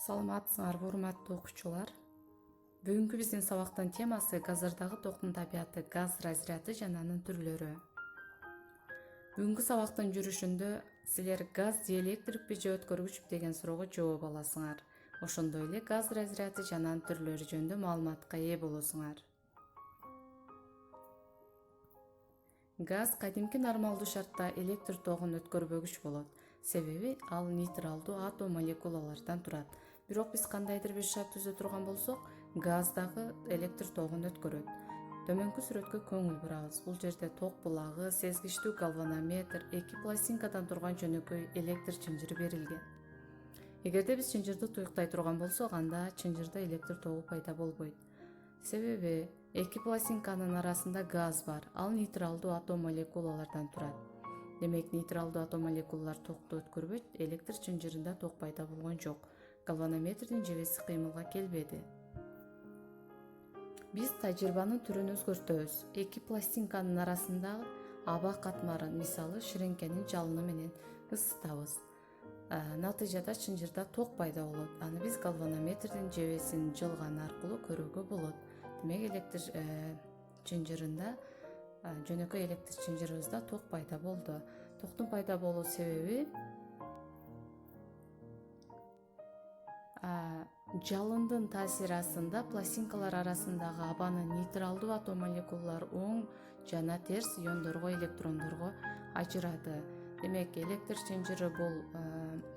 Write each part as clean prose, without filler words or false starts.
Саламатсыңарбы урматтуу окуучулар. Бүгүнкү биздин сабактын темасы газдардагы токтун табияты, газ разряды жана анын түрлөрү. Бүгүнкү сабактын жүрүшүндө силер газ диэлектрикпи же өткөргүчпү деген суроого жооп аласыңар. Ошондой эле газ разряды жана анын түрлөрү жөнүндө маалыматка ээ болосуңар. Газ кадимки нормалдуу шартта электр тогун өткөрбөгүч болот. Себеби ал нейтралдуу атом молекулалардан турат. Бирок биз кандайдыр бир шарт түзө турган болсок, газ дагы электр тогун өткөрөт. Төмөнкү сүрөткө көңүл бурабыз. Бул жерде ток булагы, сезгичтүү галванометр, 2 пластинкадан турган жөнөкөй электр чынжыры берилген. Эгерде биз чынжырды туюктай турган болсок, анда чынжырда электр тогу пайда болбойт. Себеби 2 пластинканын арасында газ бар. Ал нейтралдуу атом молекулалардан турат. Демек, нейтралдуу атом молекулалар токту өткөрбөйт, электр чынжырында ток пайда болгон жок. Галванометрдин жебеси кыймылга келбеди. Биз тажрыйбанын түрүн өзгөртөбүз. 2 пластинканын арасындагы аба катмарын, мисалы ширеңкенин жалыны менен ысытабыз. Натыйжада чынжырда ток пайда болот. Аны биз галванометрдин жебесин жылганы аркылуу көрүүгө болот. Демек, электр чынжырында жөнөкөй электр чынжырыбызда ток пайда болду. Токтун пайда болуу себеби жалындын таасири астында пластинкалар арасындагы абаны нейтралдуу атом молекулалар оң жана терс иондорго, электрондорго ажырады. Демек, электр чынжыры бул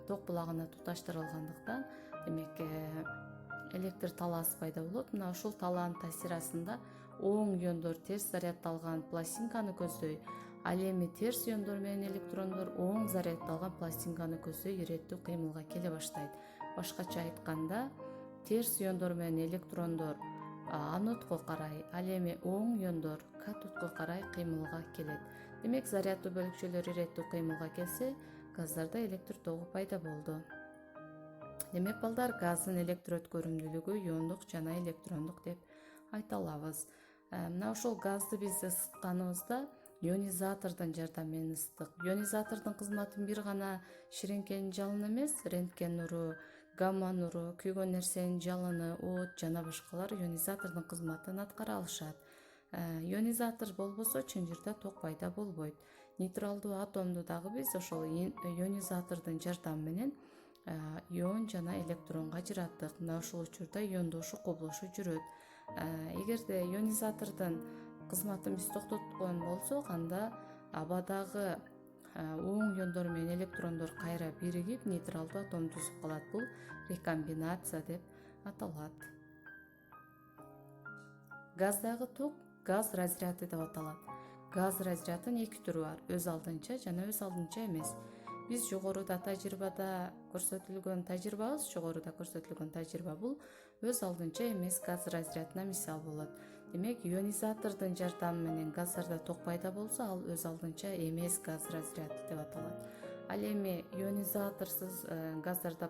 ток булагына туташтырылгандыктан, демек, электр талаасы пайда болот. Мына ушул талаанын таасири астында оң иондор терс заряддалган пластинканы көздөй, ал эми терс иондор менен электрондор оң заряддалган пластинканы көздөй иреттүү кыймылга келе баштайт. Башкача айтканда, терс иондор менен электрондор анодко карай, ал эми оң иондор катодко карай кыймылга келет. Демек, заряддуу бөлүкчөлөр иреттүү кыймылга келсе, газдарда электр тогу пайда болду. Демек, балдар, газдын электр өткөрүмдүүлүгү иондук жана электрондук деп айта алабыз. Мына ошол газды биз ысытканыбызда ионизатордун жардамы менен ысыттык. Ионизатордун кызматын бир гана ширеңкенин жалыны эмес, рентген нуру, гамма нуру, күйгөн нерсенин жалыны, от жана башкалар ионизатордун кызматын аткара алышат. Ионизатор болбосо чынжырда ток пайда болбойт. Нейтралдуу атомду дагы биз ошол ионизатордун жардамы менен ион жана электронго ажыраттык. Мына ушул учурда иондошу, кублошу жүрөт. Эгерде ионизатордун кызматын биз токтоткон болсок, анда абадагы оң иондор менен электрондор кайра биригип, нейтралдуу атом түзүп калат. Бул рекомбинация деп аталат. Газдагы ток газ разряды деп аталат. Газ разрядынын эки түрү бар: өз алдынча жана өз алдынча эмес. Биз жогоруда көрсөтүлгөн тажрыйба бул өз алдынча эмес газ разрядына мисал болот. Демек, ионизатордун жардамы менен газдарда ток пайда болсо, ал өз алдынча эмес газ разряды деп аталат. Ал эми ионизаторсуз газдарда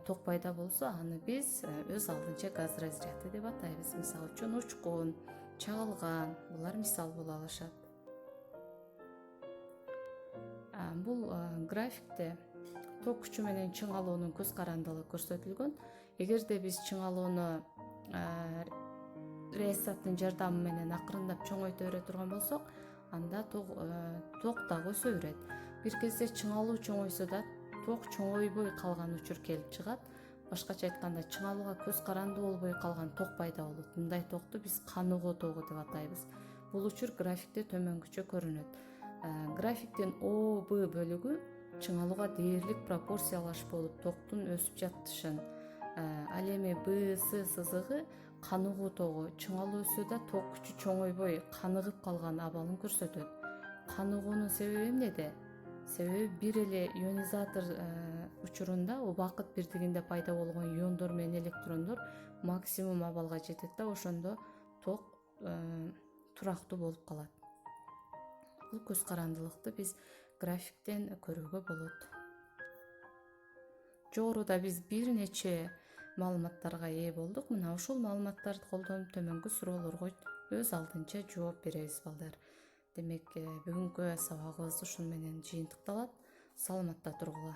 ток пайда болсо, аны биз өз алдынча газ разряды деп атайбыз. Мисалы үчүн учкун, чагылган, булар мисал боло алышат. Бул графикте ток күчү менен чыңалуунун көз карандылыгы көрсөтүлгөн. Эгерде биз чыңалууну реостаттын жардамы менен акырындап чоңойто бере турган болсок, анда ток дагы өсө берет. Бир кезде чыңалуу чоңойсо да ток чоңойбой калган учур келип чыгат. Башкача айтканда, чыңалууга көз каранды болбой калган ток пайда болот. Мындай токту биз каныгуу тогу деп атайбыз. Бул учур графикте төмөнгүчө көрүнөт. Графиктин О, Б бөлүгү чыңалууга дээрлик пропорциялаш болуп токтун өсүп жатышын, ал эми Б, С сызыгы каныгуу тогу, чыңалуу өссө да ток күчү чоңойбой каныгып калган абалын көрсөтөт. Каныгуунун себеби эмнеде? Себеби бир эле ионизатор учурунда убакыт бирдигинде пайда болгон иондор менен электрондор максимум абалга жетет да, ошондо ток турактуу болуп калат. Бул көз карандылыкты биз графиктен көрүүгө болот. Жогоруда биз бир нече маалыматтарга ээ болдук. Мына ушул маалыматтарды колдонуп төмөнгү суроолорго өз алдынча жооп беребиз, балдар. Демек, бүгүнкү сабагыбыз ушун менен жыйынтыкталат. Саламатта тургула.